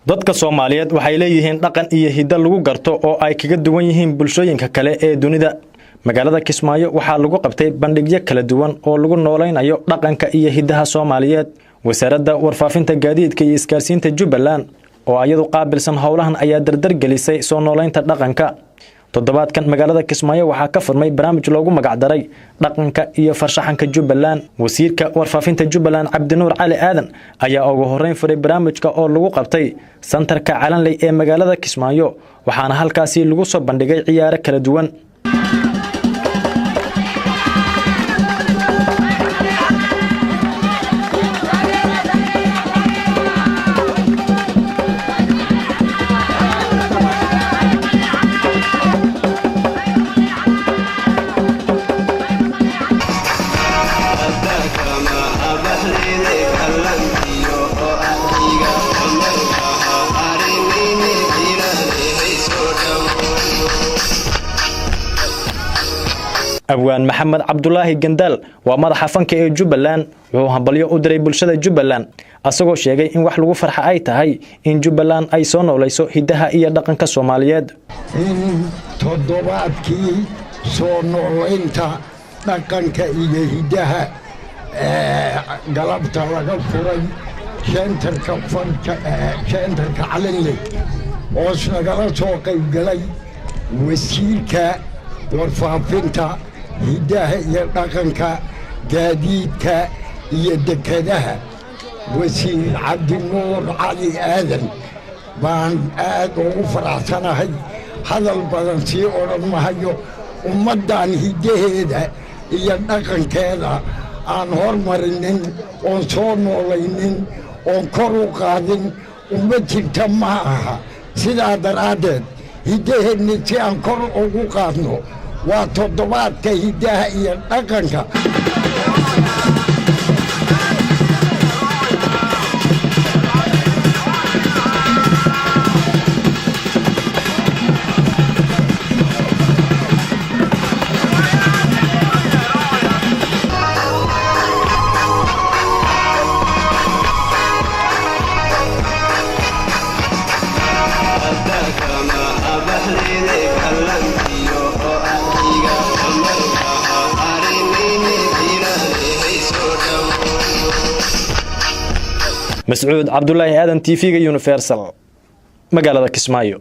dadka Soomaaliyeed waxay leeyihiin dhaqan iyo hiddo lagu garto oo ay kaga duwan yihiin bulshooyinka kale ee dunida. magaalada Kismaayo waxaa lagu qabtay bandhigyo kala duwan oo lagu nooleynayo dhaqanka iyo hiddaha Soomaaliyeed. wasaaradda warfaafinta gaadiidka iyo isgaarsiinta Jubbaland oo ayadu qaabilsan howlahan ayaa dardar gelisay soo nooleynta dhaqanka. toddobaadkan magaalada Kismaayo waxaa ka furmay barnaamij loogu magac daray dhaqanka iyo farshaxanka Jubbaland. wasiirka warfaafinta Jubbaland Aadan ayaa ugu horeyn furay barnaamijka oo lagu qabtay santarka Calanley ee magaalada Kismaayo, waxaana halkaasi lagu soo bandhigay ciyaaro kala duwan. abwaan maxamed Cabdullahi waa madaxa fanka ee Jubbaland, wuxuu hambalyo u diray bulshada Jubbaland asagoo sheegay in wax lagu farxo ay tahay in Jubbaland ay soo nooleyso hidaha iyo dhaqanka Soomaaliyeed. in toddobaadkii soo nooleynta dhaqanka iyo hidaha galabta laga furay shantarka Calanley oo nagala soo qayb galay wasiirka warfaafinta hidaha iyo dhaqanka gaadiidka iyo dekedaha wasiir Aadan baan aad ugu faraxsanahay. hadal badan sii odhan mahayo. ummaddan hidaheeda iyo dhaqankeeda aan hormarinin oon soo noolaynin oon kor u qaadin uma jirta ma aha. sidaa daraaddeed hidaheedna si aan kor ugu qaadno waa toddobaadka hidaha iyo dhaqanka. Mascuud Cabdullahi Aadan TV Universal magaalada Kismaayo.